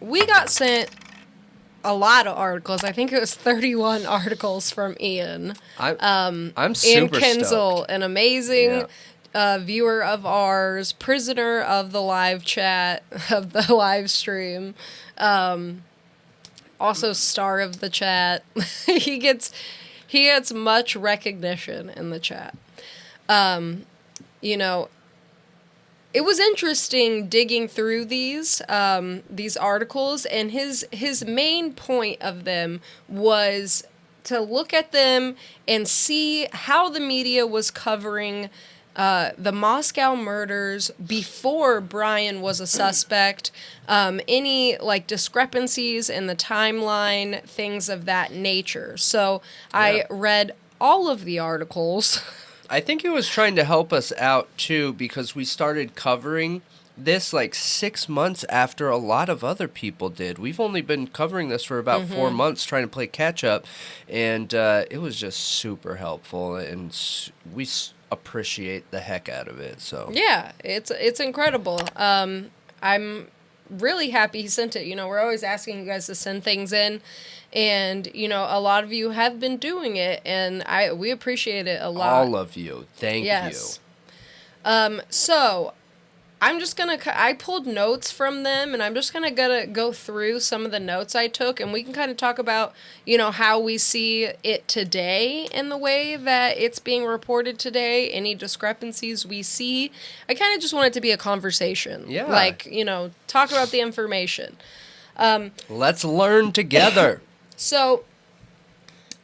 we got sent a lot of articles. I think it was 31 articles from Ian. I'm Ian super Kinzel, stoked. an amazing Yeah. viewer of ours, prisoner of the live chat, of the live stream, also star of the chat. he gets much recognition in the chat. You know, it was interesting digging through these articles, and his main point of them was to look at them and see how the media was covering the Moscow murders before Brian was a suspect, any like discrepancies in the timeline, things of that nature. So I read all of the articles. I think he was trying to help us out too, because we started covering this like 6 months after a lot of other people did. We've only been covering this for about 4 months, trying to play catch up, and it was just super helpful, and we appreciate the heck out of it. So Yeah, it's incredible. I'm really happy he sent it. You know, we're always asking you guys to send things in, and you know, a lot of you have been doing it, and we appreciate it a lot. all of you, thank you. So I'm just gonna, I pulled notes from them, and I'm just gonna go through some of the notes I took, and we can kind of talk about, you know, how we see it today in the way that it's being reported today, any discrepancies we see. I kind of just want it to be a conversation. Yeah. Like, you know, talk about the information. Let's learn together. So,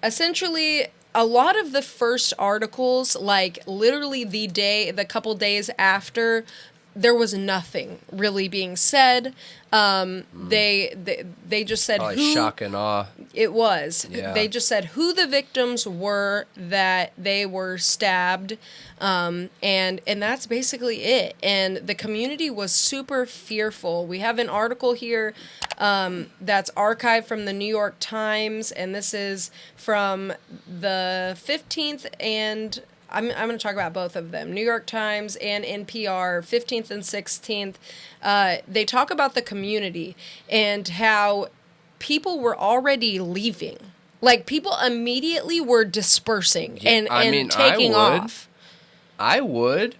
essentially, a lot of the first articles, like literally the couple days after, there was nothing really being said. They just said Probably shock and awe. It was. Yeah. They just said who the victims were, that they were stabbed, and that's basically it. And the community was super fearful. We have an article here that's archived from the New York Times, and this is from the 15th, and I'm going to talk about both of them, New York Times and NPR, 15th and 16th. They talk about the community and how people were already leaving. Like, people immediately were dispersing and taking off. I would.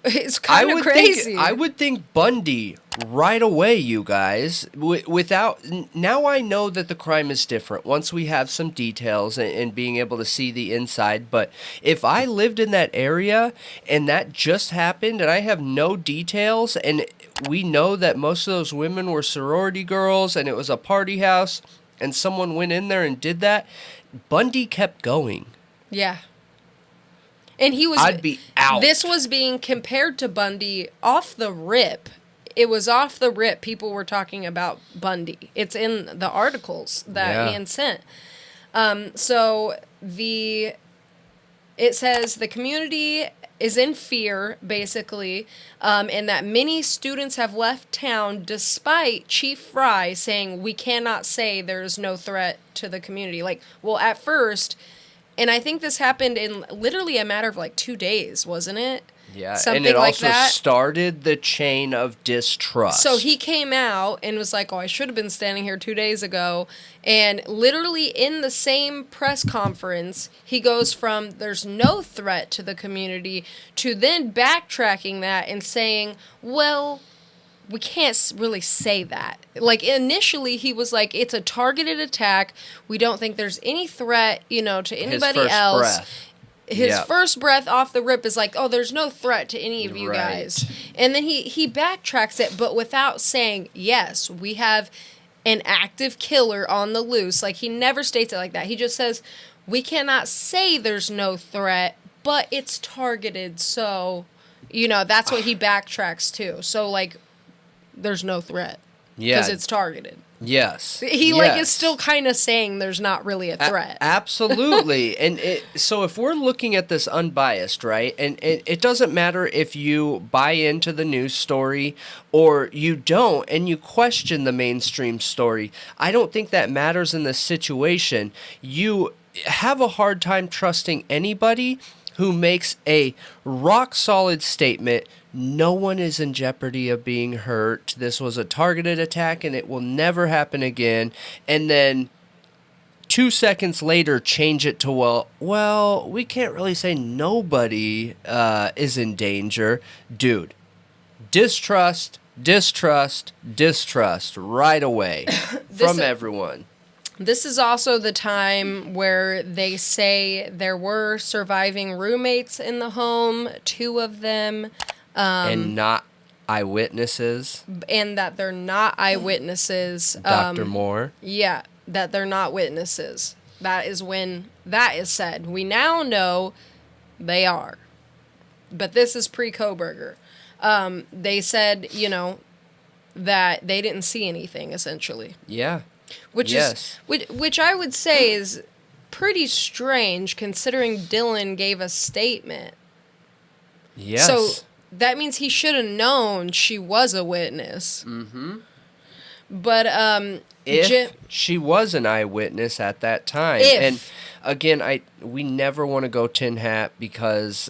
It's kind of crazy. I would think Bundy right away, you guys. Now I know that the crime is different once we have some details and being able to see the inside. But if I lived in that area and that just happened and I have no details, and we know that most of those women were sorority girls and it was a party house and someone went in there and did that, Bundy kept going. Yeah. And I'd be out. This was being compared to Bundy off the rip. It was off the rip. People were talking about Bundy. It's in the articles that Ian sent. So it says the community is in fear, basically, and that many students have left town despite Chief Fry saying we cannot say there's no threat to the community. Like, well, at first. And I think this happened in literally a matter of like 2 days, wasn't it? Yeah, Something and it like also that. started the chain of distrust. So he came out and was like, oh, I should have been standing here 2 days ago. And literally in the same press conference, he goes from there's no threat to the community to then backtracking that and saying, well, we can't really say that. Like, initially, he was like, it's a targeted attack. We don't think there's any threat, you know, to anybody else. His first breath off the rip is like, oh, there's no threat to any of you guys. And then he backtracks it, but without saying, yes, we have an active killer on the loose. Like, he never states it like that. He just says, we cannot say there's no threat, but it's targeted. So, you know, that's what he backtracks to. So, like, there's no threat. Yeah. Because it's targeted. Yes. He like is still kind of saying there's not really a threat. Absolutely. And so if we're looking at this unbiased, right, and it doesn't matter if you buy into the news story or you don't and you question the mainstream story, I don't think that matters in this situation. You have a hard time trusting anybody who makes a rock-solid statement. No one is in jeopardy of being hurt. This was a targeted attack, and it will never happen again. And then 2 seconds later, change it to, well, we can't really say nobody is in danger. Dude, distrust right away from everyone. This is also the time where they say there were surviving roommates in the home, 2 of them. And not eyewitnesses. And that they're not eyewitnesses. Dr. Moore. Yeah, that they're not witnesses. That is when that is said. We now know they are. But this is pre-Kohberger. They said, that they didn't see anything, essentially. Yeah. Which I would say is pretty strange, considering Dylan gave a statement. Yes. So that means he should have known she was a witness. Mm-hmm. But if she was an eyewitness at that time, and again, we never want to go tin hat because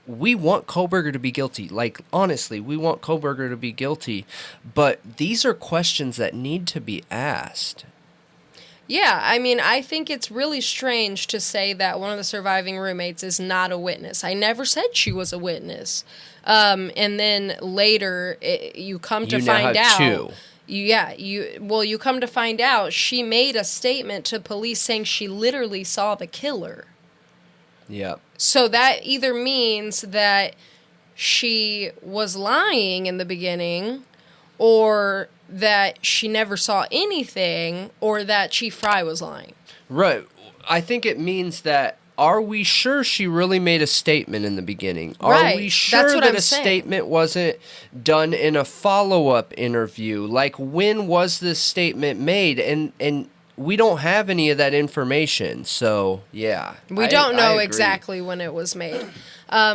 we want Kohberger to be guilty. Like, honestly, we want Kohberger to be guilty. But these are questions that need to be asked. Yeah, I mean, I think it's really strange to say that one of the surviving roommates is not a witness. I never said she was a witness. And then later, you come to find out. Two. You come to find out she made a statement to police saying she literally saw the killer. Yep. So that either means that she was lying in the beginning, or that she never saw anything, or that Chief Fry was lying. Right. I think it means that, are we sure she really made a statement in the beginning? Are we sure that a statement wasn't done in a follow-up interview? Like, when was this statement made? And we don't have any of that information, so yeah. We don't know exactly when it was made.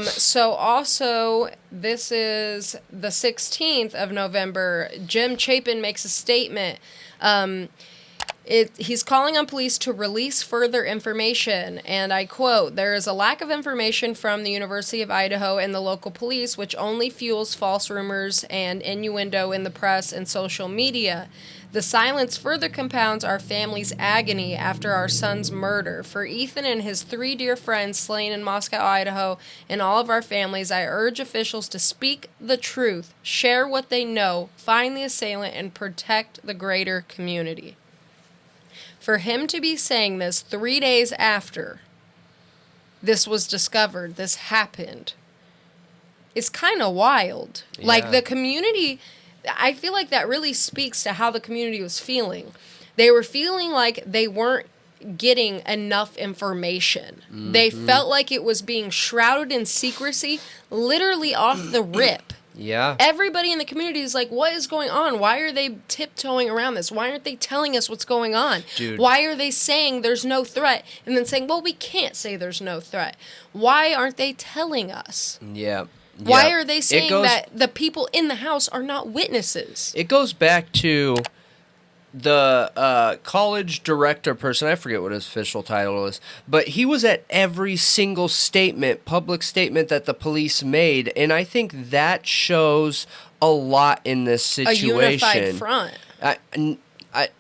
So also, this is the 16th of November. Jim Chapin makes a statement. He's calling on police to release further information, and I quote, "There is a lack of information from the University of Idaho and the local police, which only fuels false rumors and innuendo in the press and social media. The silence further compounds our family's agony after our son's murder. For Ethan and his 3 dear friends slain in Moscow, Idaho, and all of our families, I urge officials to speak the truth, share what they know, find the assailant, and protect the greater community." For him to be saying this 3 days after this was discovered, this happened, is kind of wild. Yeah. Like, the community, I feel like that really speaks to how the community was feeling. They were feeling like they weren't getting enough information. Mm-hmm. They felt like it was being shrouded in secrecy, literally off the rip. Yeah. Everybody in the community is like, what is going on? Why are they tiptoeing around this? Why aren't they telling us what's going on? Dude. Why are they saying there's no threat and then saying, well, we can't say there's no threat? Why aren't they telling us? Yeah. Why are they saying that the people in the house are not witnesses? It goes back to the college director person. I forget what his official title is, but he was at every single public statement that the police made, and I think that shows a lot in this situation. A unified front.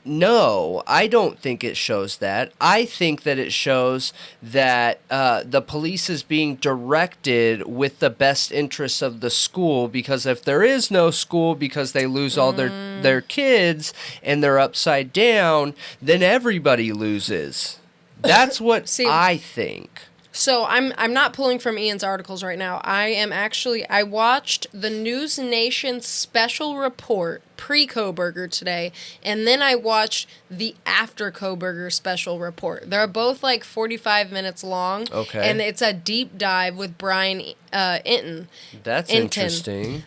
No, I don't think it shows that. I think that it shows that the police is being directed with the best interests of the school, because if there is no school because they lose all their kids and they're upside down, then everybody loses. That's what I think. So I'm not pulling from Ian's articles right now. I watched the News Nation special report pre-Kohberger today, and then I watched the after Kohberger special report. They're both like 45 minutes long. Okay. And it's a deep dive with Brian Inton. That's interesting.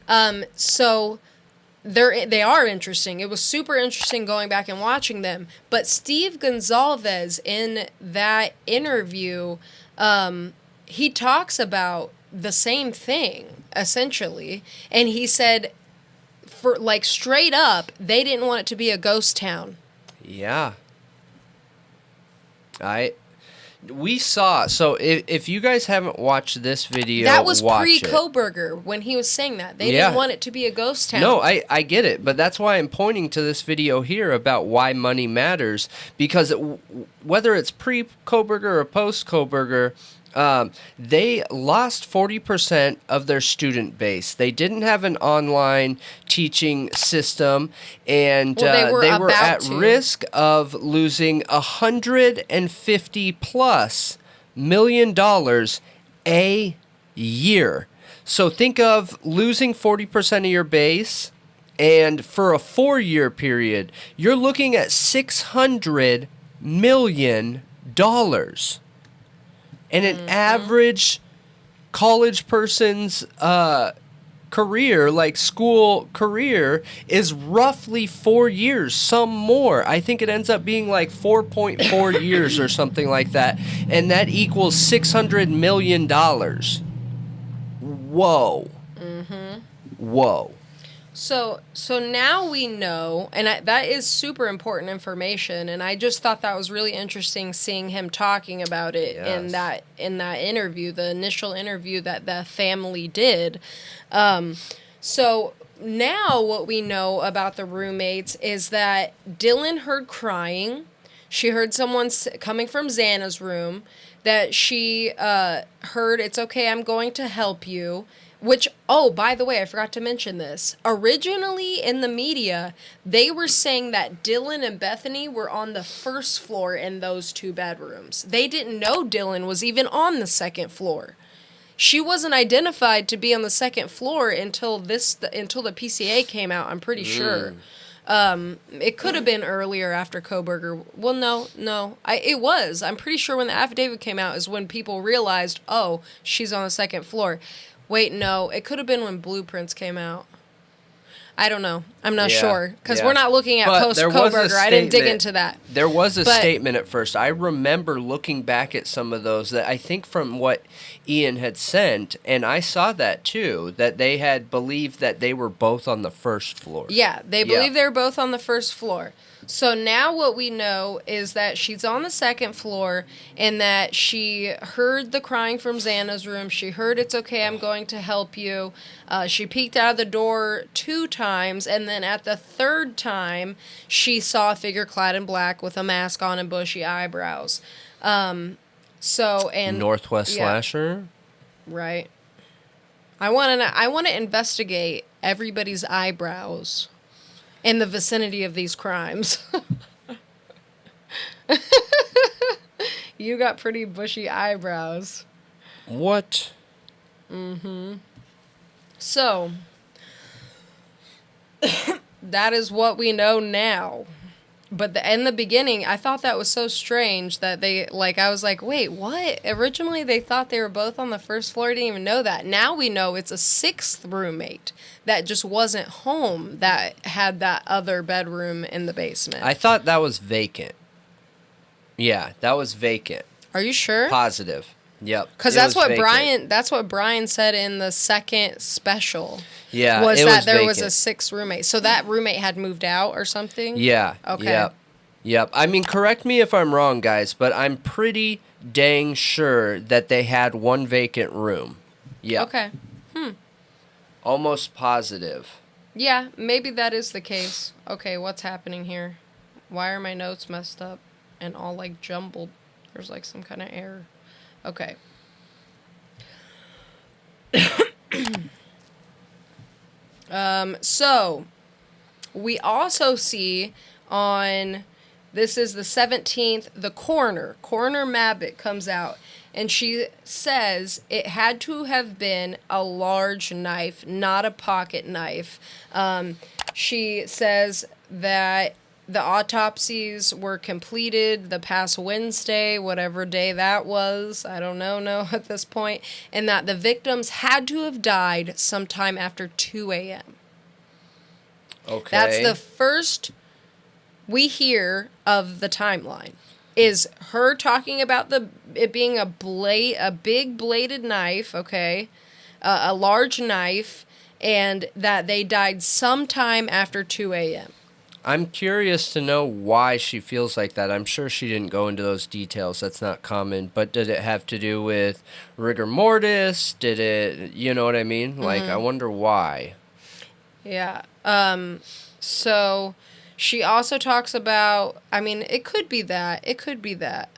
So they are interesting. It was super interesting going back and watching them. But Steve Gonzalez in that interview, he talks about the same thing, essentially. And he said, for like straight up, they didn't want it to be a ghost town. Yeah. We saw. So if you guys haven't watched this video, that was watch it. pre-Kohberger when he was saying that. They didn't want it to be a ghost town. No, I get it, but that's why I'm pointing to this video here about why money matters, because whether it's pre-Kohberger or post-Kohberger, they lost 40% of their student base. They didn't have an online teaching system, and they were at risk of losing $150+ million a year. So think of losing 40% of your base, and for a 4-year period, you're looking at $600 million. And an average college person's career, like school career, is roughly 4 years, some more. I think it ends up being like 4.4 years or something like that. And that equals $600 million. Whoa. Whoa. So now we know, and that is super important information, and I just thought that was really interesting seeing him talking about it in that interview, the initial interview that the family did. So now what we know about the roommates is that Dylan heard crying. She heard someone coming from Xana's room, that she heard, "It's okay, I'm going to help you." Which, oh, by the way, I forgot to mention this. Originally in the media, they were saying that Dylan and Bethany were on the first floor in those 2 bedrooms. They didn't know Dylan was even on the second floor. She wasn't identified to be on the second floor until the PCA came out, I'm pretty sure. It could have been earlier after Kohberger. Well, no. It was. I'm pretty sure when the affidavit came out is when people realized, oh, she's on the second floor. Wait, no. It could have been when Blueprints came out. I don't know. I'm not sure. Because we're not looking at post-Kohberger. I didn't dig into that. There was a statement at first. I remember looking back at some of those that I think from what Ian had sent, and I saw that too, that they had believed that they were both on the first floor. Yeah, they believe they were both on the first floor. So now what we know is that she's on the second floor and that she heard the crying from Xana's room. She heard, "It's okay, I'm going to help you." She peeked out of the door 2 times, and then at the 3rd time, she saw a figure clad in black with a mask on and bushy eyebrows. Northwest Slasher? Right. I want to investigate everybody's eyebrows in the vicinity of these crimes. You got pretty bushy eyebrows. What? So, that is what we know now. But in the beginning, I thought that was so strange that I was like, wait, what? Originally, they thought they were both on the first floor. I didn't even know that. Now we know it's a 6th roommate that just wasn't home that had that other bedroom in the basement. I thought that was vacant. Yeah, that was vacant. Are you sure? Positive. Yep. Because that's what Brian said in the second special. Yeah, was that there was a 6th roommate. So that roommate had moved out or something? Yeah. Okay. Yep. I mean, correct me if I'm wrong, guys, but I'm pretty dang sure that they had 1 vacant room. Yeah. Okay. Almost positive. Yeah, maybe that is the case. Okay, what's happening here? Why are my notes messed up and all jumbled? There's some kind of error. Okay. So we also see on, this is the 17th, the coroner Mabbitt comes out, and she says it had to have been a large knife, not a pocket knife. She says that the autopsies were completed the past Wednesday, whatever day that was. I don't know at this point. And that the victims had to have died sometime after 2 a.m. Okay. That's the first we hear of the timeline. Is her talking about it being a big bladed knife, okay? A large knife, and that they died sometime after 2 a.m. I'm curious to know why she feels like that. I'm sure she didn't go into those details. That's not common. But did it have to do with rigor mortis? Did it, you know what I mean? Like, I wonder why. Yeah. So she also talks about, I mean, it could be that. It could be that.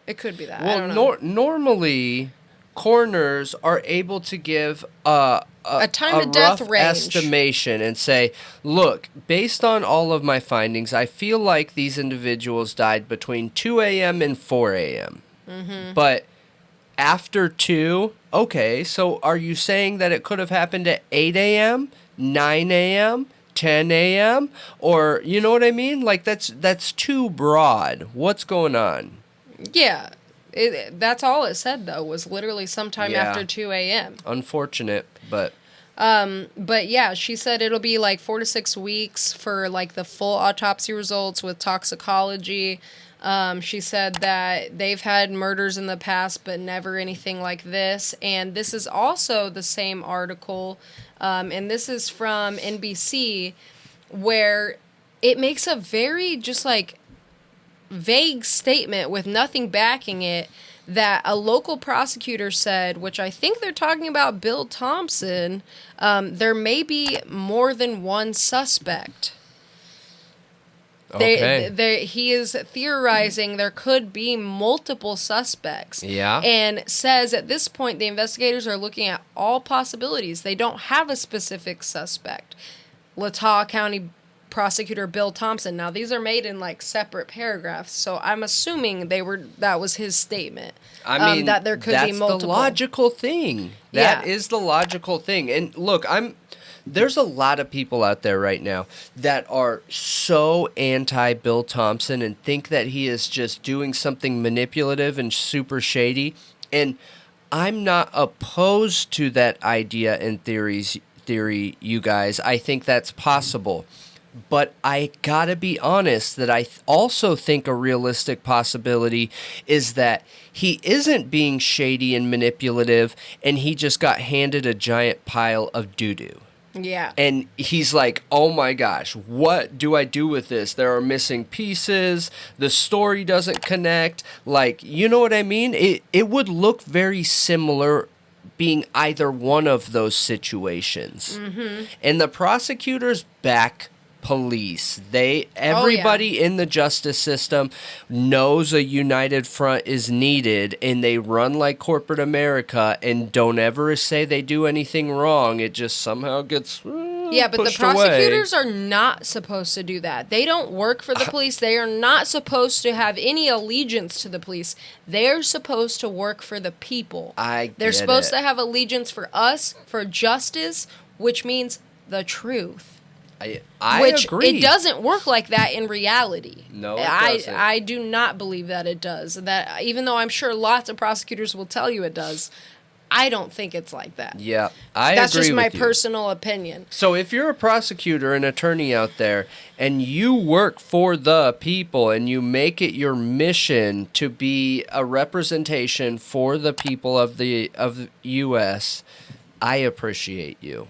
It could be that. I don't know. Normally, coroners are able to give a time to death rough range estimation and say, look, based on all of my findings, I feel like these individuals died between 2 a.m. and 4 a.m. But after 2, okay, so are you saying that it could have happened at 8 a.m., 9 a.m., 10 a.m., or you know what I mean? Like, that's too broad. What's going on? Yeah. That's all it said, though, was literally sometime after 2 a.m. Unfortunate, but... But yeah, she said it'll be like 4 to 6 weeks for like the full autopsy results with toxicology. She said that they've had murders in the past, but never anything like this. And this is also the same article, and this is from NBC, where it makes a very just like vague statement with nothing backing it that a local prosecutor said, which I think they're talking about Bill Thompson, there may be more than one suspect. Okay. He is theorizing there could be multiple suspects. Yeah. And says at this point the investigators are looking at all possibilities. They don't have a specific suspect. Latah County Prosecutor Bill Thompson. Now these are made in like separate paragraphs, so I'm assuming that was his statement. I mean, that there could be multiple. That's the logical thing. That is the logical thing. And look, there's a lot of people out there right now that are so anti Bill Thompson and think that he is just doing something manipulative and super shady. And I'm not opposed to that idea and theory, you guys. I think that's possible. But I gotta be honest that I also think a realistic possibility is that he isn't being shady and manipulative and he just got handed a giant pile of doo-doo. Yeah. And he's like, oh my gosh, what do I do with this? There are missing pieces. The story doesn't connect. Like, you know what I mean? It would look very similar being either one of those situations. And the prosecutors back police. Everybody in the justice system knows a united front is needed, and they run like corporate America and don't ever say they do anything wrong. It just somehow gets but the pushed prosecutors away. are not supposed to do that. They don't work for the police. They are not supposed to have any allegiance to the police. They're supposed to work for the people. They're supposed to have allegiance for us, for justice, which means the truth. I agree. It doesn't work like that in reality. No, it doesn't. I do not believe that it does. That even though I'm sure lots of prosecutors will tell you it does, I don't think it's like that. Yeah, That's agree just my with you. personal opinion. So if you're a prosecutor, an attorney out there, and you work for the people and you make it your mission to be a representation for the people of the U.S., I appreciate you.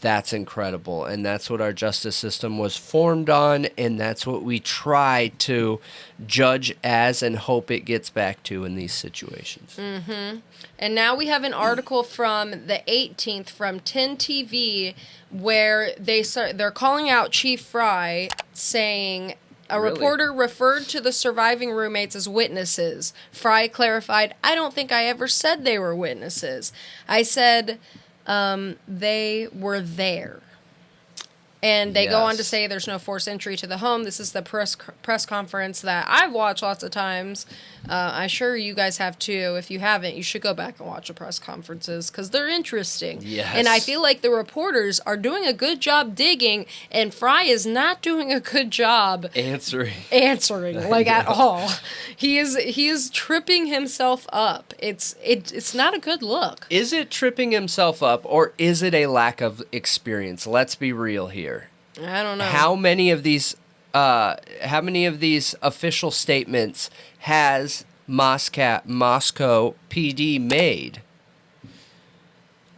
That's incredible, and that's what our justice system was formed on, and that's what we try to judge as and hope it gets back to in these situations. And now we have an article from the 18th from 10 TV where they're calling out Chief Fry, saying a reporter referred to the surviving roommates as witnesses. Fry clarified, "I don't think I ever said they were witnesses. I said they were there." And they go on to say there's no forced entry to the home. This is the press conference that I've watched lots of times. I'm sure you guys have too. If you haven't, you should go back and watch the press conferences because they're interesting. Yes. And I feel like the reporters are doing a good job digging, and Fry is not doing a good job answering like at all. He is tripping himself up. It's not a good look. Is it tripping himself up, or is it a lack of experience? Let's be real here. I don't know. How many of these official statements has Moscow PD made?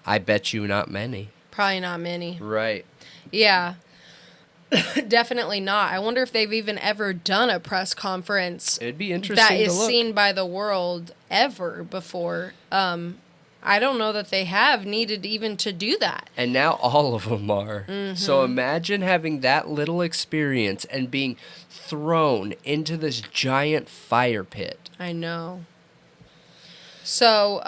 I bet you not many. Probably not many. Right. Yeah. Definitely not. I wonder if they've even ever done a press conference It'd be interesting that is to look. seen by the world ever before. I don't know that they have needed even to do that. And now all of them are. So imagine having that little experience and being thrown into this giant fire pit. I know. So,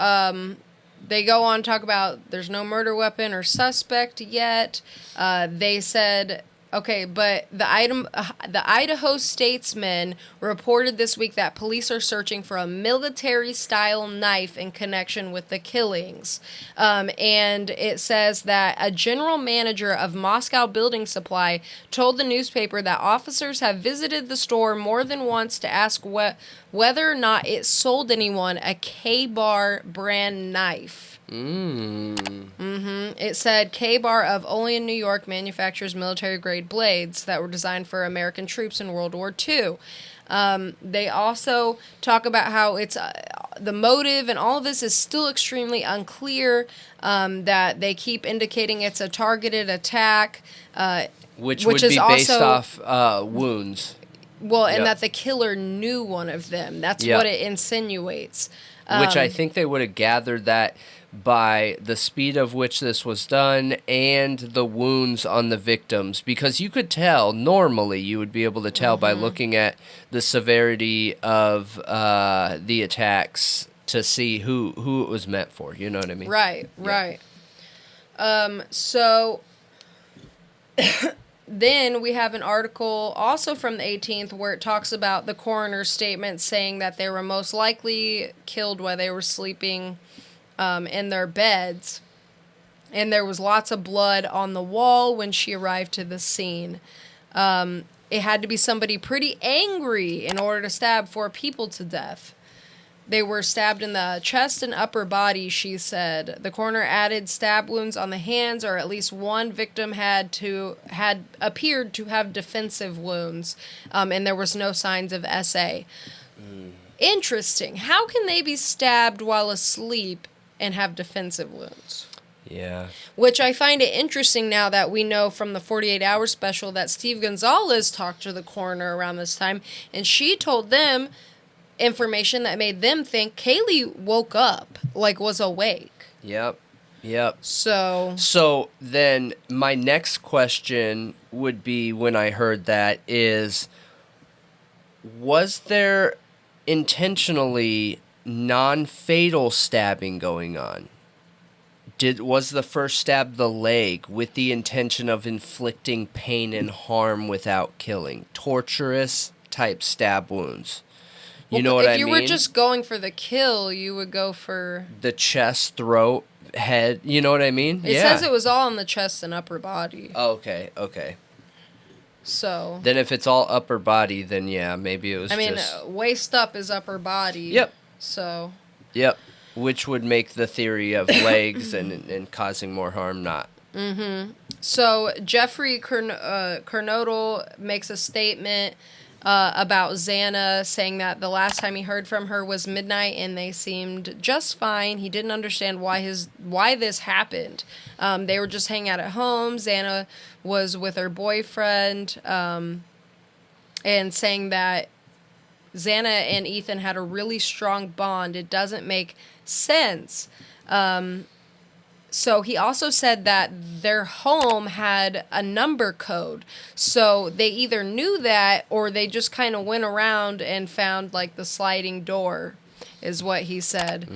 they go on to talk about there's no murder weapon or suspect yet. They said, okay, but the Idaho Statesman reported this week that police are searching for a military-style knife in connection with the killings. And it says that a general manager of Moscow Building Supply told the newspaper that officers have visited the store more than once to ask whether or not it sold anyone a K-Bar brand knife. It said K-Bar of Olean, New York manufactures military-grade blades that were designed for American troops in World War II. They also talk about how it's the motive and all of this is still extremely unclear, that they keep indicating it's a targeted attack. Which would is be based off wounds. Well, and that the killer knew one of them. That's what it insinuates. Which I think they would have gathered that by the speed of which this was done and the wounds on the victims. Because you could tell, normally you would be able to tell by looking at the severity of the attacks to see who it was meant for. You know what I mean? Right. So... Then we have an article also from the 18th where it talks about the coroner's statement saying that they were most likely killed while they were sleeping in their beds. And there was lots of blood on the wall when she arrived to the scene. It had to be somebody pretty angry in order to stab 4 people to death. They were stabbed in the chest and upper body, she said. The coroner added stab wounds on the hands, or at least one victim had appeared to have defensive wounds, and there was no signs of SA. Interesting. How can they be stabbed while asleep and have defensive wounds? Yeah. Which I find it interesting now that we know from the 48 Hour special that Steve Gonzalez talked to the coroner around this time, and she told them information that made them think Kaylee woke up, like was awake. Yep. So then my next question would be, when I heard that, is was there intentionally non-fatal stabbing going on? Was the first stab the leg with the intention of inflicting pain and harm without killing? Torturous type stab wounds. You know what I mean? If you were just going for the kill, you would go for... the chest, throat, head. You know what I mean? It says it was all in the chest and upper body. Oh, okay. So... then if it's all upper body, then yeah, maybe it was waist up is upper body. Yep. So... Yep. Which would make the theory of legs and causing more harm not. So Jeffrey Kernodle makes a statement about Xana, saying that the last time he heard from her was midnight and they seemed just fine. He didn't understand why this happened. They were just hanging out at home. Xana was with her boyfriend, and saying that Xana and Ethan had a really strong bond. It doesn't make sense. So he also said that their home had a number code. So they either knew that or they just kind of went around and found like the sliding door, is what he said.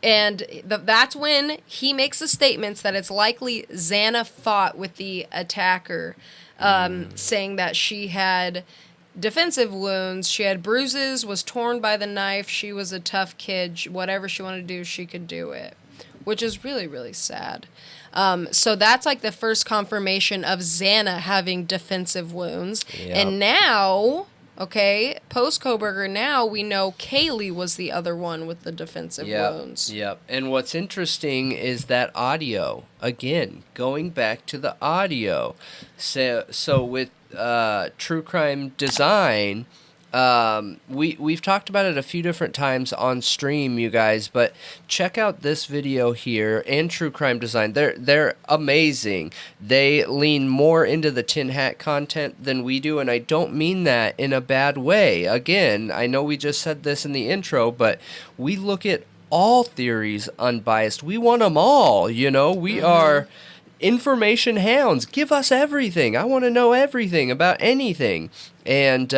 And that's when he makes the statements that it's likely Xana fought with the attacker, saying that she had defensive wounds, she had bruises, was torn by the knife, she was a tough kid, whatever she wanted to do, she could do it, which is really, really sad. So that's like the first confirmation of Xana having defensive wounds. Yep. And now, post Kohberger, now we know Kaylee was the other one with the defensive wounds. Yep. And what's interesting is that audio. Again, going back to the audio. So with TrueCrime Design, we've talked about it a few different times on stream, you guys, but check out this video here and True Crime Design. They're amazing. They lean more into the tin hat content than we do, and I don't mean that in a bad way. Again, I know we just said this in the intro, but we look at all theories unbiased. We want them all, We are information hounds. Give us everything. I want to know everything about anything. And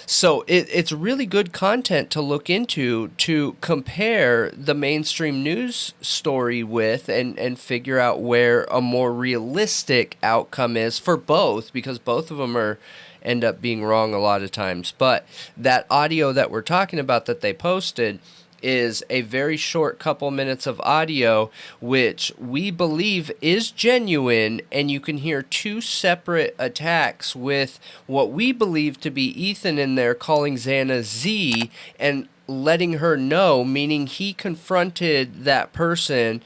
so it's really good content to look into to compare the mainstream news story with and figure out where a more realistic outcome is for both, because both of them end up being wrong a lot of times. But that audio that we're talking about that they posted is a very short couple minutes of audio, which we believe is genuine, and you can hear two separate attacks with what we believe to be Ethan in there calling Xana Z and letting her know, meaning he confronted that person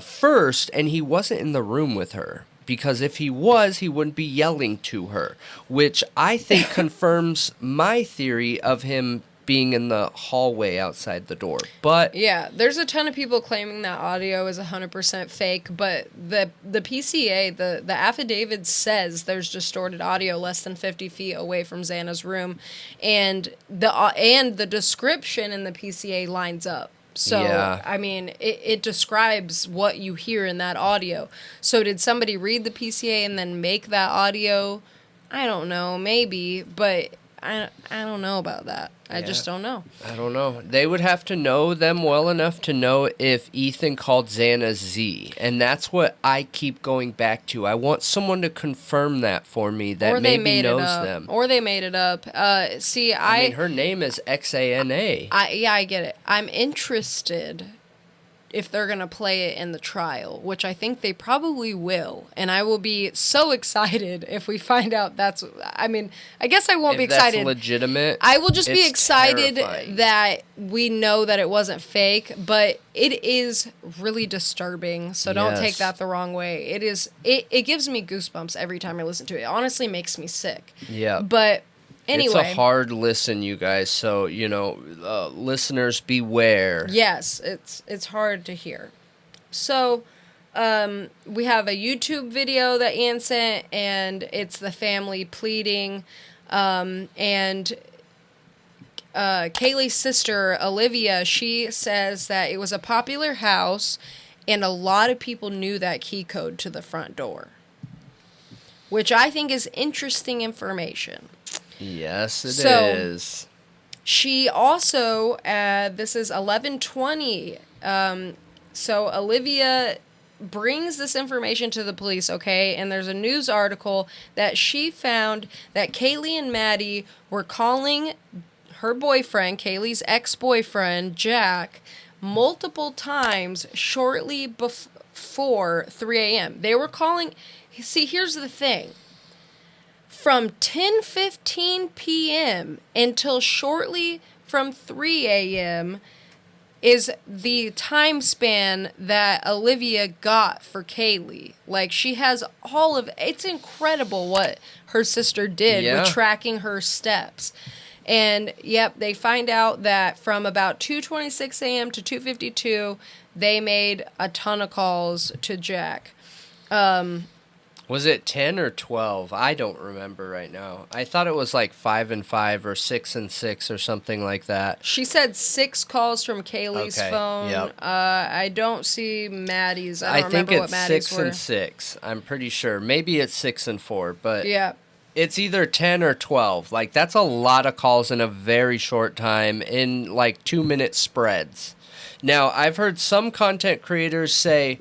first, and he wasn't in the room with her. Because if he was, he wouldn't be yelling to her, which I think confirms my theory of him being in the hallway outside the door. But yeah, there's a ton of people claiming that audio is 100% fake, but the PCA, the affidavit says there's distorted audio less than 50 feet away from Xana's room, and the description in the PCA lines up. So, yeah. I mean, it describes what you hear in that audio. So did somebody read the PCA and then make that audio? I don't know, maybe, but I don't know about that. I just don't know. I don't know. They would have to know them well enough to know if Ethan called Xana Z. And that's what I keep going back to. I want someone to confirm that for me that maybe knows them. Or they made it up. I mean, her name is Xana. I get it. I'm interested if they're going to play it in the trial, which I think they probably will. And I will be so excited if we find out I guess I won't be excited. That's legitimate. I will just be excited terrifying. that we know that it wasn't fake, but it is really disturbing. So don't take that the wrong way. It gives me goosebumps every time I listen to it. It honestly makes me sick. Yeah. But anyway, it's a hard listen, you guys, so, listeners beware. Yes, it's hard to hear. So, we have a YouTube video that Ian sent, and it's the family pleading, and Kaylee's sister, Olivia, she says that it was a popular house, and a lot of people knew that key code to the front door, which I think is interesting information. Yes, it is. She also, this is 11:20. So Olivia brings this information to the police, okay? And there's a news article that she found that Kaylee and Maddie were calling her boyfriend, Kaylee's ex-boyfriend, Jack, multiple times shortly before 3 a.m. They were calling. See, here's the thing. From 10:15 p.m. until shortly from 3 a.m. is the time span that Olivia got for Kaylee. Like, she has it's incredible what her sister did with tracking her steps. And, yep, they find out that from about 2:26 a.m. to 2:52, they made a ton of calls to Jack. Was it 10 or 12? I don't remember right now. I thought it was like 5 and 5 or 6 and 6 or something like that. She said 6 calls from Kaylee's phone. Yep. I don't see Maddie's. I don't think remember it's what Maddie's 6 and 6. I'm pretty sure. Maybe it's 6 and 4, but yeah. It's either 10 or 12. Like, that's a lot of calls in a very short time in like 2-minute spreads. Now, I've heard some content creators say,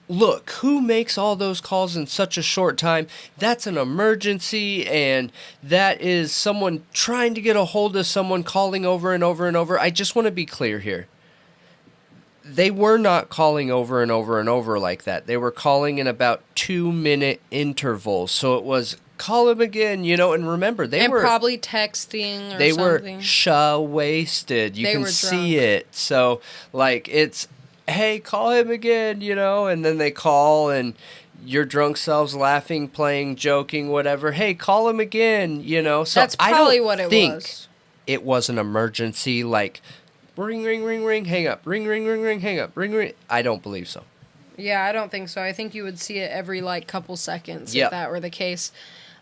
look, who makes all those calls in such a short time? That's an emergency, and that is someone trying to get a hold of someone calling over and over and over. I just want to be clear here. They were not calling over and over and over like that. They were calling in about 2-minute intervals. So it was, call him again, and remember, they were probably texting or they something. They were wasted. You can see it. So, like, it's, hey, call him again, and then they call, and your drunk selves laughing, playing, joking, whatever. Hey, call him again, you know. So That's probably I don't what it think was. it was an emergency, like, ring, ring, ring, ring, hang up, ring, ring, ring, ring, hang up, ring, ring. I don't believe so. Yeah, I don't think so. I think you would see it every, like, couple seconds Yep. if that were the case.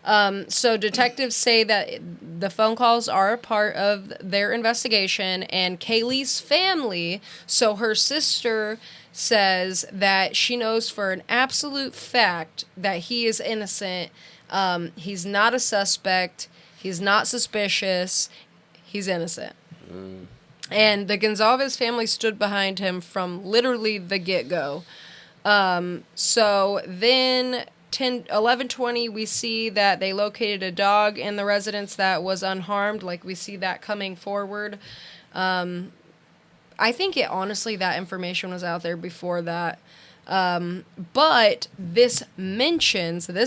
So detectives say that the phone calls are a part of their investigation, and Kaylee's family, so her sister says that she knows for an absolute fact that he is innocent. He's not a suspect. He's not suspicious. He's innocent. And the Gonzalez family stood behind him from literally the get-go. So then 11:20, we see that they located a dog in the residence that was unharmed. Like, we see that coming forward. I think honestly, that information was out there before that. But this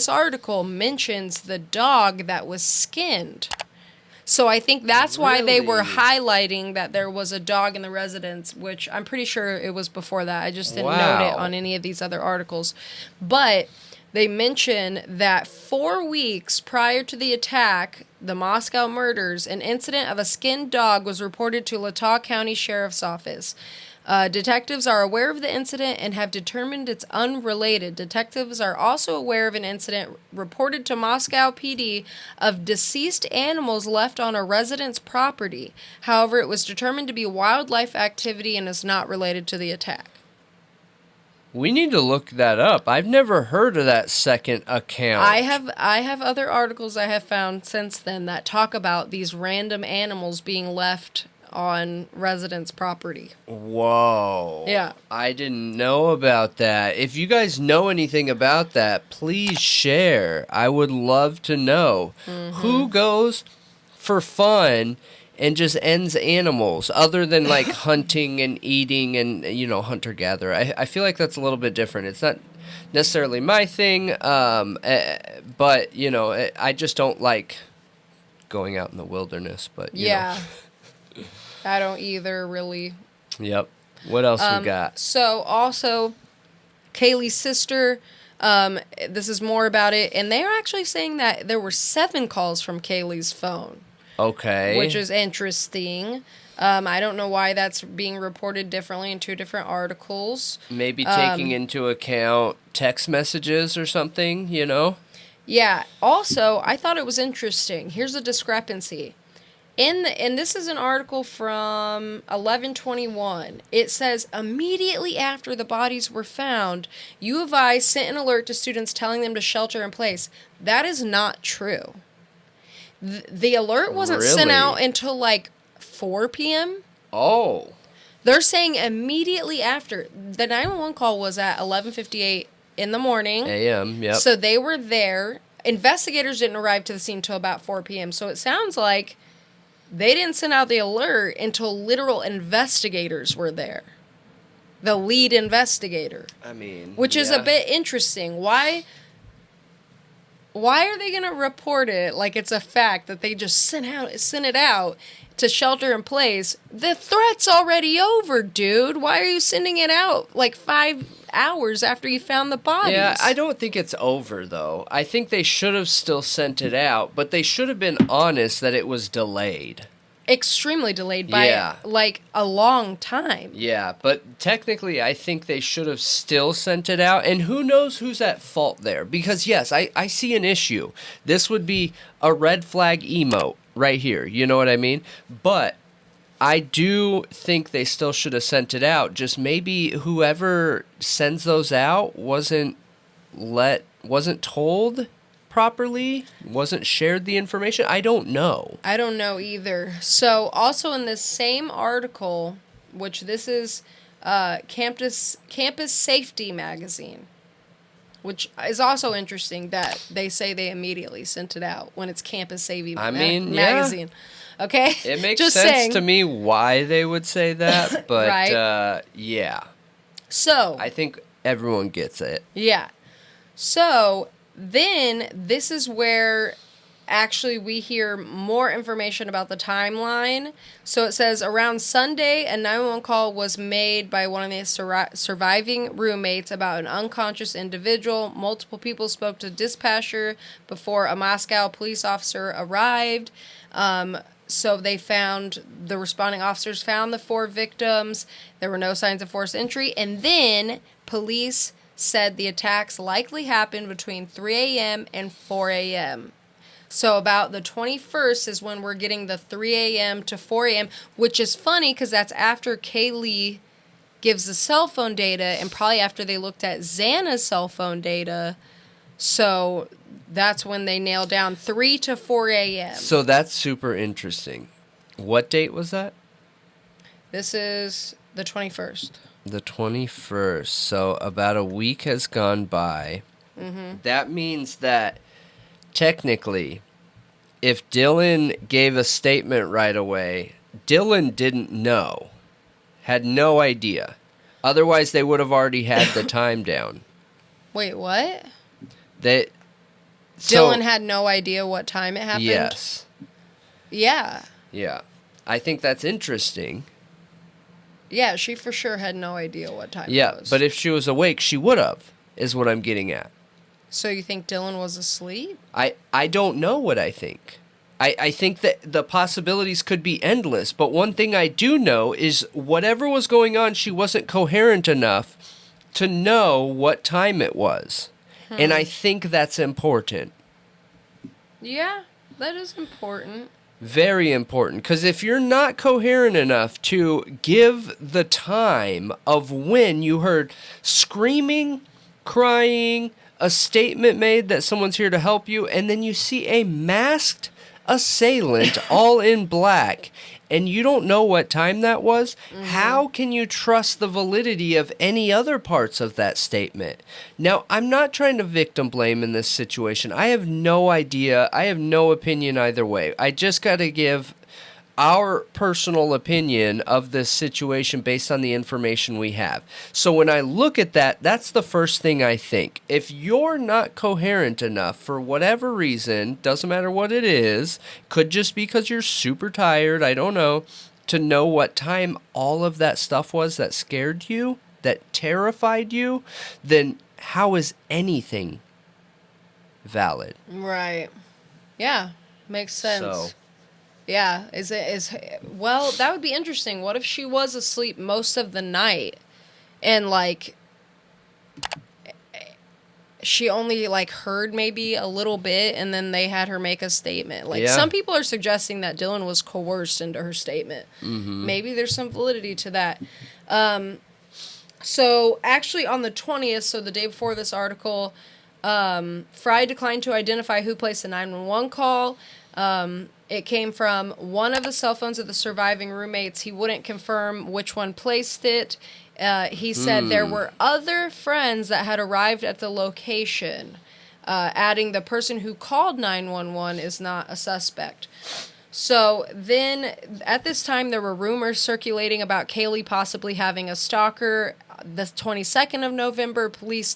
article mentions the dog that was skinned. So I think that's why they were highlighting that there was a dog in the residence, which I'm pretty sure it was before that. I just didn't note it on any of these other articles. But they mention that 4 weeks prior to the attack, the Moscow murders, an incident of a skinned dog was reported to Latah County Sheriff's Office. Detectives are aware of the incident and have determined it's unrelated. Detectives are also aware of an incident reported to Moscow PD of deceased animals left on a resident's property. However, it was determined to be wildlife activity and is not related to the attack. We need to look that up. I've never heard of that second account. I have other articles I have found since then that talk about these random animals being left on residents' property. Whoa. Yeah. I didn't know about that. If you guys know anything about that, please share. I would love to know. Who goes for fun and just ends animals other than like hunting and eating and, you know, hunter-gatherer? I feel like that's a little bit different. It's not necessarily my thing, but, you know, I just don't like going out in the wilderness. But, you know. I don't either, really. Yep. What else we got? So, also, Kaylee's sister, this is more about it, and they're actually saying that there were 7 calls from Kaylee's phone. Okay. Which is interesting. I don't know why that's being reported differently in 2 different articles. Maybe taking into account text messages or something, you know? Yeah. Also, I thought it was interesting. Here's a discrepancy. And this is an article from 11/21. It says, immediately after the bodies were found, U of I sent an alert to students telling them to shelter in place. That is not true. The alert wasn't sent out until like 4 p.m. Oh. They're saying immediately after. The 911 call was at 11:58 in the morning. A.M., yep. So they were there. Investigators didn't arrive to the scene until about 4 p.m. So it sounds like they didn't send out the alert until literal investigators were there. The lead investigator. I mean, which is a bit interesting. Why are they going to report it like it's a fact that they just sent it out to shelter in place? The threat's already over, dude. Why are you sending it out like 5 hours after you found the bodies? Yeah, I don't think it's over, though. I think they should have still sent it out, but they should have been honest that it was delayed. Extremely delayed by, like, a long time. Yeah, but technically, I think they should have still sent it out, and who knows who's at fault there. Because, yes, I see an issue. This would be a red flag emote right here, you know what I mean? But I do think they still should have sent it out. Just maybe whoever sends those out wasn't told properly, wasn't shared the information. I don't know. I don't know either. So also in this same article, which this is Campus Safety Magazine, which is also interesting that they say they immediately sent it out when it's Campus Safety Magazine. Okay? It makes sense to me why they would say that, but right? yeah. So I think everyone gets it. Yeah. So then this is where actually, we hear more information about the timeline. So it says, around Sunday, a 911 call was made by one of the surviving roommates about an unconscious individual. Multiple people spoke to dispatcher before a Moscow police officer arrived. So the responding officers found the 4 victims. There were no signs of forced entry. And then police said the attacks likely happened between 3 a.m. and 4 a.m. So about the 21st is when we're getting the 3 a.m. to 4 a.m., which is funny because that's after Kaylee gives the cell phone data and probably after they looked at Xana's cell phone data. So that's when they nailed down 3 to 4 a.m. So that's super interesting. What date was that? This is the 21st. The 21st. So about a week has gone by. Mm-hmm. That means that technically, if Dylan gave a statement right away, Dylan didn't know, had no idea. Otherwise, they would have already had the time down. Wait, what? So, Dylan had no idea what time it happened? Yes. Yeah. Yeah. I think that's interesting. Yeah, she for sure had no idea what time it was. Yeah, but if she was awake, she would have, is what I'm getting at. So you think Dylan was asleep? I don't know what I think. I think that the possibilities could be endless, but one thing I do know is whatever was going on, she wasn't coherent enough to know what time it was. And I think that's important. Yeah, that is important. Very important, because if you're not coherent enough to give the time of when you heard screaming, crying, a statement made that someone's here to help you, and then you see a masked assailant all in black, and you don't know what time that was, how can you trust the validity of any other parts of that statement? Now, I'm not trying to victim blame in this situation. I have no idea. I have no opinion either way. I just got to give our personal opinion of this situation based on the information we have. So when I look at that, that's the first thing I think. If you're not coherent enough for whatever reason, doesn't matter what it is, could just be because you're super tired, I don't know, to know what time all of that stuff was that scared you, that terrified you, then how is anything valid? Right. Yeah, makes sense. So, yeah, well, that would be interesting. What if she was asleep most of the night and like she only like heard maybe a little bit and then they had her make a statement? Like some people are suggesting that Dylan was coerced into her statement. Mm-hmm. Maybe there's some validity to that. So actually on the 20th, so the day before this article, Fry declined to identify who placed the 911 call. It came from one of the cell phones of the surviving roommates. He wouldn't confirm which one placed it. He said there were other friends that had arrived at the location, adding the person who called 911 is not a suspect. So then at this time, there were rumors circulating about Kaylee possibly having a stalker. The 22nd of November, police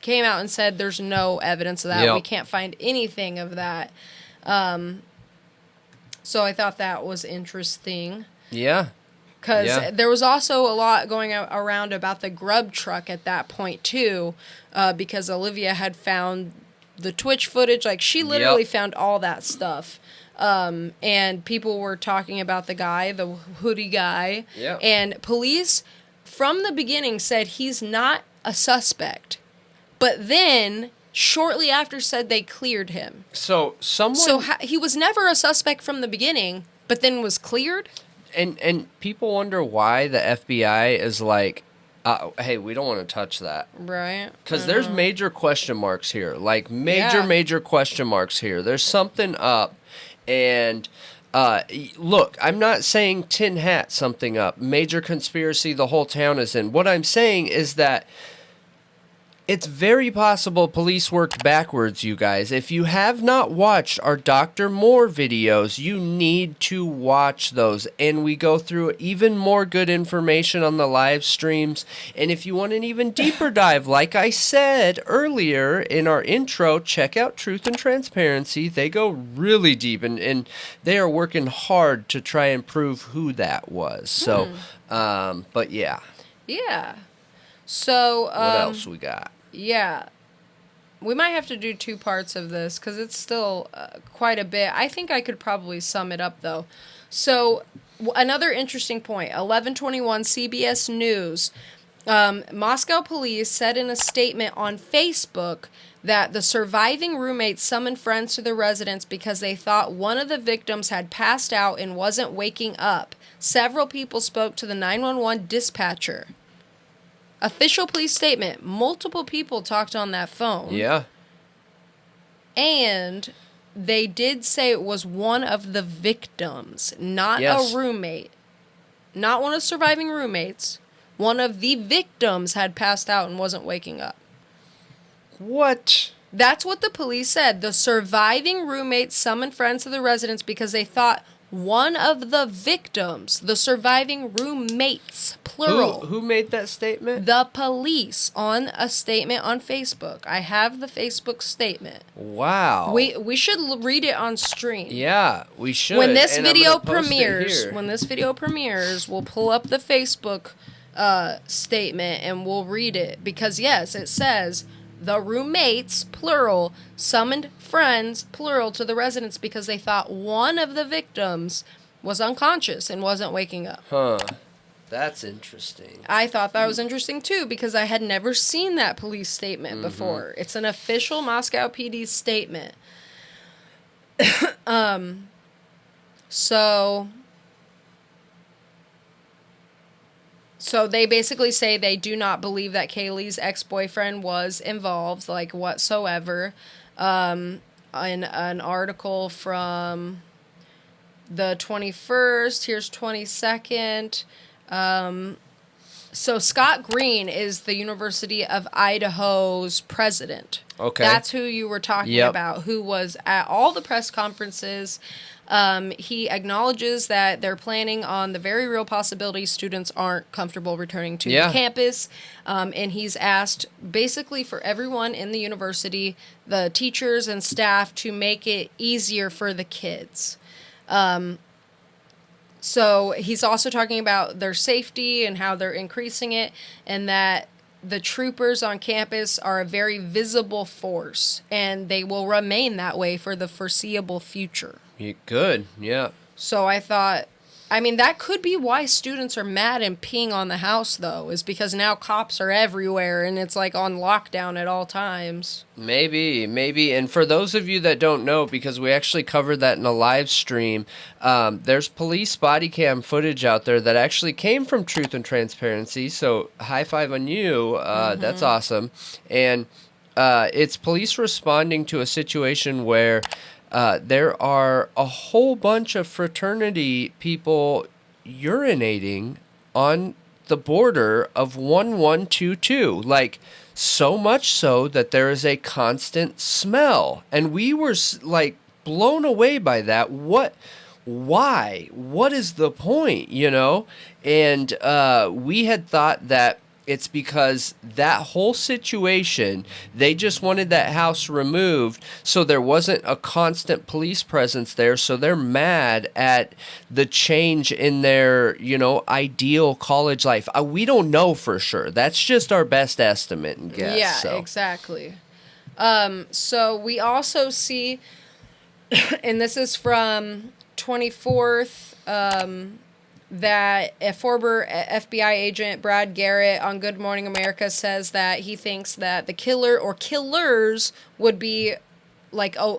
came out and said there's no evidence of that. Yep. We can't find anything of that. So I thought that was interesting. yeah. Because there was also a lot going around about the grub truck at that point, too, because Olivia had found the Twitch footage. Like, she literally found all that stuff. And people were talking about the guy, the hoodie guy. Yep. And police, from the beginning, said he's not a suspect. But then, shortly after, said they cleared him. So he was never a suspect from the beginning, but then was cleared? And people wonder why the FBI is like, hey, we don't want to touch that. Right. Because there's major question marks here. Like, major question marks here. There's something up. And, look, I'm not saying tin hat something up. Major conspiracy the whole town is in. What I'm saying is that It's very possible police worked backwards, you guys. If you have not watched our Dr. Moore videos, you need to watch those. And we go through even more good information on the live streams. And if you want an even deeper dive, like I said earlier in our intro, check out Truth and Transparency. They go really deep, and they are working hard to try and prove who that was. So, but yeah. Yeah. So, what else we got? Yeah. We might have to do 2 parts of this because it's still quite a bit. I think I could probably sum it up, though. So, another interesting point. 1121 CBS News. Moscow police said in a statement on Facebook that the surviving roommates summoned friends to the residence because they thought one of the victims had passed out and wasn't waking up. Several people spoke to the 911 dispatcher. Official police statement. Multiple people talked on that phone. Yeah. And they did say it was one of the victims, not a roommate. Not one of the surviving roommates. One of the victims had passed out and wasn't waking up. What? That's what the police said. The surviving roommates summoned friends to the residence because they thought one of the victims, the surviving roommates, plural. Who made that statement? The police on a statement on Facebook. I have the Facebook statement. Wow. We should read it on stream. Yeah, we should. When this video premieres, we'll pull up the Facebook statement and we'll read it because yes, it says the roommates, plural, summoned friends, plural, to the residence because they thought one of the victims was unconscious and wasn't waking up. Huh. That's interesting. I thought that was interesting, too, because I had never seen that police statement before. It's an official Moscow PD statement. So they basically say they do not believe that Kaylee's ex-boyfriend was involved, like, whatsoever. In an article from the 21st, here's 22nd. So Scott Green is the University of Idaho's president. Okay. That's who you were talking about, who was at all the press conferences. He acknowledges that they're planning on the very real possibility students aren't comfortable returning to the campus. And he's asked basically for everyone in the university, the teachers and staff, to make it easier for the kids. So he's also talking about their safety and how they're increasing it, and that the troopers on campus are a very visible force, and they will remain that way for the foreseeable future. Good, yeah. So I thought, I mean, that could be why students are mad and peeing on the house, though, is because now cops are everywhere, and it's like on lockdown at all times. Maybe. And for those of you that don't know, because we actually covered that in a live stream, there's police body cam footage out there that actually came from Truth and Transparency, so high five on you. That's awesome. And it's police responding to a situation where there are a whole bunch of fraternity people urinating on the border of 1122. Like, so much so that there is a constant smell. And we were, like, blown away by that. Why? What is the point, you know? And we had thought that it's because that whole situation, they just wanted that house removed so there wasn't a constant police presence there. So they're mad at the change in their, ideal college life. We don't know for sure. That's just our best estimate and guess. Yeah, so. Exactly. So we also see, and this is from 24th, that a former FBI agent, Brad Garrett, on Good Morning America says that he thinks that the killer or killers would be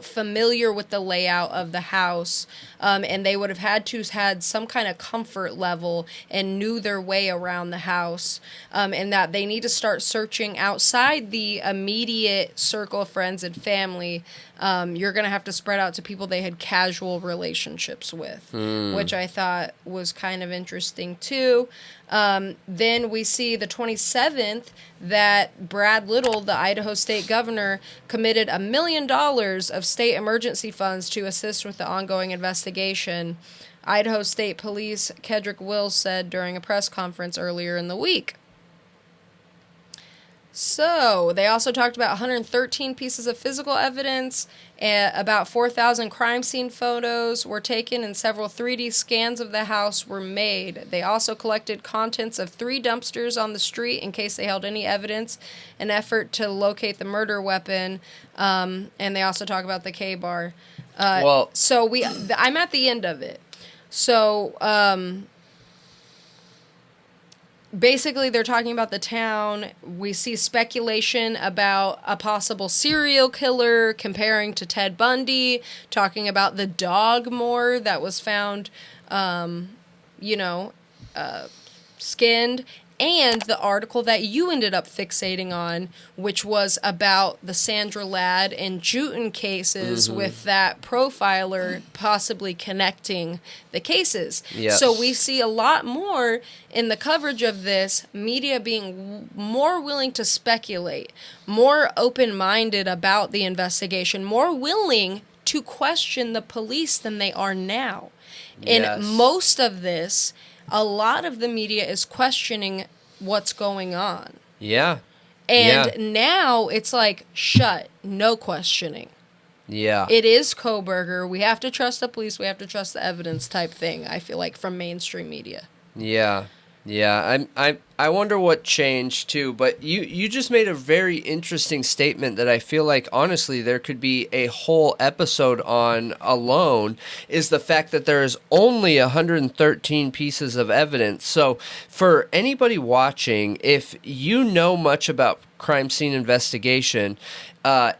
familiar with the layout of the house, and they would have had to had some kind of comfort level and knew their way around the house, and that they need to start searching outside the immediate circle of friends and family. You're going to have to spread out to people they had casual relationships with, which I thought was kind of interesting too. Then we see the 27th that Brad Little, the Idaho state governor, committed $1 million of state emergency funds to assist with the ongoing investigation. Idaho State Police Kedrick Wills said during a press conference earlier in the week. So, they also talked about 113 pieces of physical evidence, about 4,000 crime scene photos were taken, and several 3D scans of the house were made. They also collected contents of 3 dumpsters on the street in case they held any evidence, an effort to locate the murder weapon, and they also talk about the K-bar. So, I'm at the end of it. So, basically, they're talking about the town. We see speculation about a possible serial killer comparing to Ted Bundy, talking about the dog more that was found, skinned, and the article that you ended up fixating on, which was about the Sandra Ladd and Juten cases with that profiler possibly connecting the cases. Yes. So we see a lot more in the coverage of this, media being more willing to speculate, more open-minded about the investigation, more willing to question the police than they are now. Yes. In most of this, a lot of the media is questioning what's going on. Yeah. And now it's like, shut, no questioning. Yeah. It is Kohberger. We have to trust the police. We have to trust the evidence type thing, I feel like, from mainstream media. Yeah. Yeah, I wonder what changed too, but you just made a very interesting statement that I feel like honestly there could be a whole episode on alone, is the fact that there is only 113 pieces of evidence. So for anybody watching, if you know much about crime scene investigation,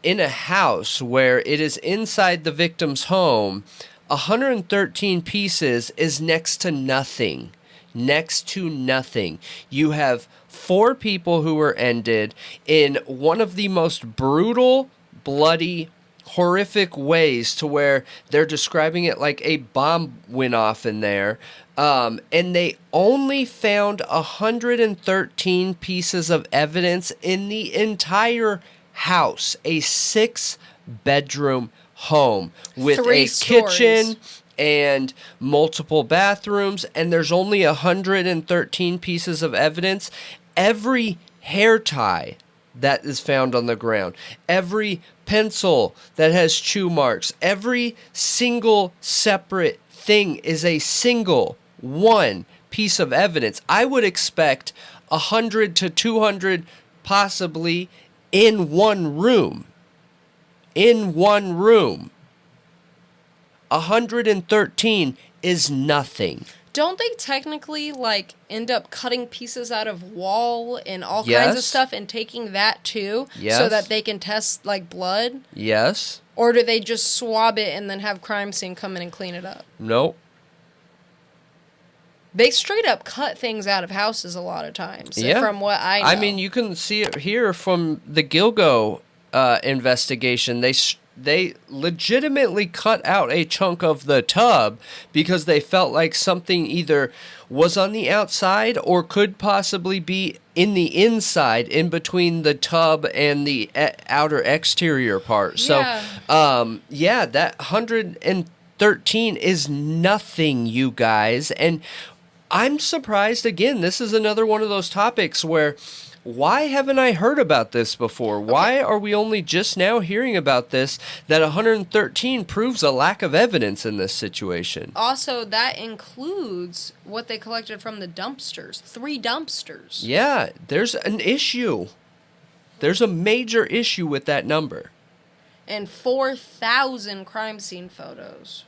in a house where it is inside the victim's home, 113 pieces is next to nothing. Next to nothing. You have 4 people who were ended in one of the most brutal, bloody, horrific ways, to where they're describing it like a bomb went off in there. And they only found 113 pieces of evidence in the entire house. A 6-bedroom home with 3 a stories. kitchen and multiple bathrooms, and there's only 113 pieces of evidence. Every hair tie that is found on the ground, every pencil that has chew marks, every single separate thing is a single one piece of evidence. I would expect 100 to 200 possibly in one room. In one room. 113 is nothing. Don't they technically, like, end up cutting pieces out of wall and all kinds of stuff and taking that, too? Yes. So that they can test, like, blood? Yes. Or do they just swab it and then have crime scene come in and clean it up? Nope. They straight up cut things out of houses a lot of times, Yeah. from what I know. I mean, you can see it here from the Gilgo investigation. They legitimately cut out a chunk of the tub because they felt like something either was on the outside or could possibly be in the inside, in between the tub and the outer exterior part. Yeah. So, that 113 is nothing, you guys. And I'm surprised, again, this is another one of those topics where, why haven't I heard about this before? Okay. Why are we only just now hearing about this, that 113 proves a lack of evidence in this situation? Also, that includes what they collected from the dumpsters. 3 dumpsters. Yeah, there's an issue. There's a major issue with that number. And 4,000 crime scene photos.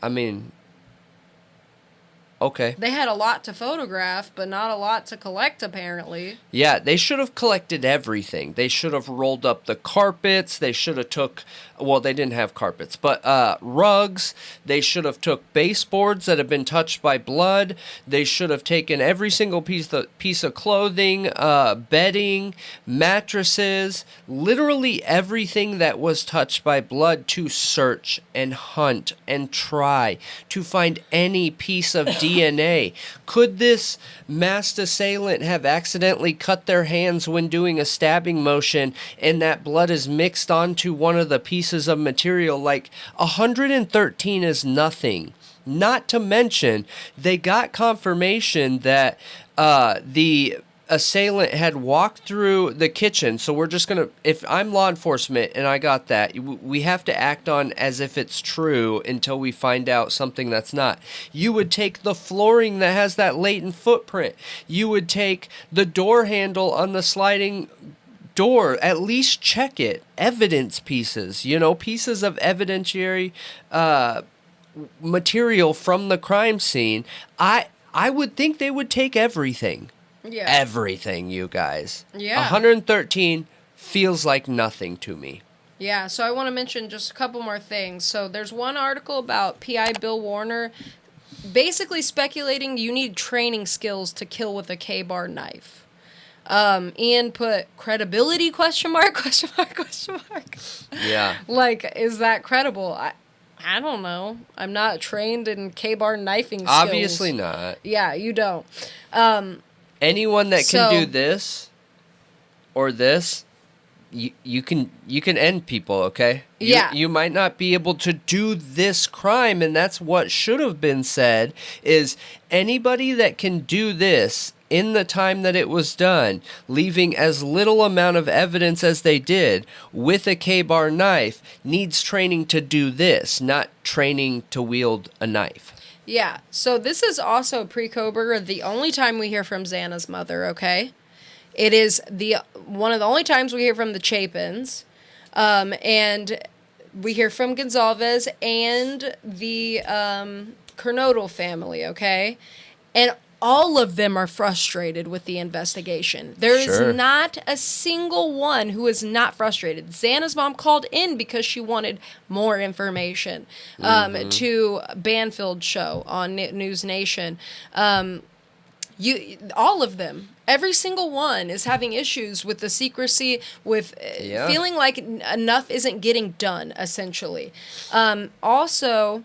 I mean, Okay. They had a lot to photograph, but not a lot to collect, apparently. Yeah, they should have collected everything. They should have rolled up the carpets. They should have took, well, they didn't have carpets, but rugs. They should have took baseboards that have been touched by blood. They should have taken every single piece of clothing, bedding, mattresses, literally everything that was touched by blood to search and hunt and try to find any piece of DNA. Could this masked assailant have accidentally cut their hands when doing a stabbing motion and that blood is mixed onto one of the pieces of material? Like, 113 is nothing. Not to mention, they got confirmation that the assailant had walked through the kitchen. So we're just going to, if I'm law enforcement and I got that, we have to act on as if it's true until we find out something that's not. You would take the flooring that has that latent footprint. You would take the door handle on the sliding door. At least check it. Evidence pieces, pieces of evidentiary material from the crime scene. I would think they would take everything. Yeah. Everything, you guys. Yeah. 113 feels like nothing to me. Yeah, so I want to mention just a couple more things. So there's one article about PI Bill Warner basically speculating you need training skills to kill with a K-bar knife. Ian put credibility ? Yeah. Like, is that credible? I don't know. I'm not trained in K-bar knifing skills. Obviously not. Yeah, you don't. Anyone that can do this or this, you can end people, okay? You might not be able to do this crime, and that's what should have been said, is anybody that can do this in the time that it was done, leaving as little amount of evidence as they did with a K-bar knife, needs training to do this, not training to wield a knife. Yeah, so this is also pre-Kohberger, the only time we hear from Xana's mother, okay? It is one of the only times we hear from the Chapins, and we hear from Gonzalez and the Kernodle family, okay? And all of them are frustrated with the investigation. There is not a single one who is not frustrated. Xana's mom called in because she wanted more information to Banfield's show on News Nation. All of them, every single one is having issues with the secrecy, with feeling like enough isn't getting done, essentially. Also,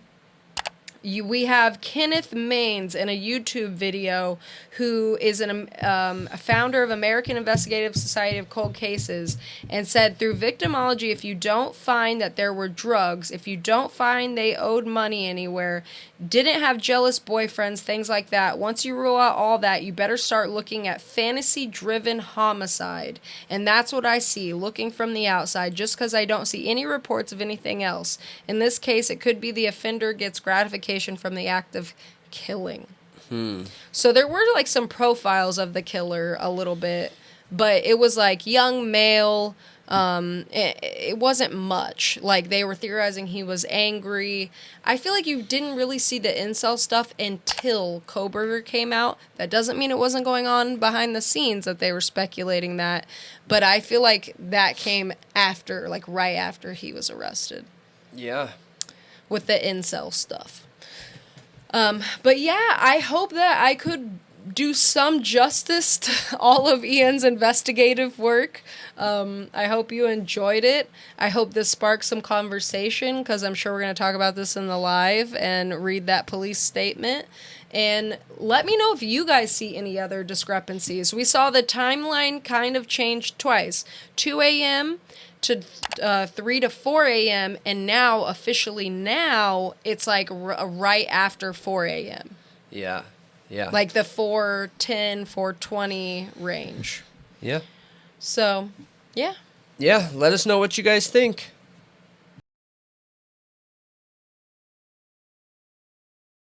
we have Kenneth Maines in a YouTube video, who is a founder of American Investigative Society of Cold Cases, and said, through victimology, if you don't find that there were drugs, if you don't find they owed money anywhere, didn't have jealous boyfriends, things like that, once you rule out all that, you better start looking at fantasy-driven homicide. And that's what I see, looking from the outside, just because I don't see any reports of anything else. In this case, it could be the offender gets gratification from the act of killing. So there were like some profiles of the killer a little bit, but it was like young male. It wasn't much. Like, they were theorizing he was angry. I feel like you didn't really see the incel stuff until Kohberger came out. That doesn't mean it wasn't going on behind the scenes, that they were speculating that, but I feel like that came after, like right after he was arrested. Yeah. With the incel stuff. But yeah, I hope that I could do some justice to all of Ian's investigative work. I hope you enjoyed it. I hope this sparks some conversation, because I'm sure we're going to talk about this in the live and read that police statement. And let me know if you guys see any other discrepancies. We saw the timeline kind of change twice. 2 a.m. to 3 to 4 a.m. and now, officially now, it's like right after 4 a.m. Yeah, yeah. Like the 4:10, 4:20 range. Yeah. So, yeah. Yeah, let us know what you guys think.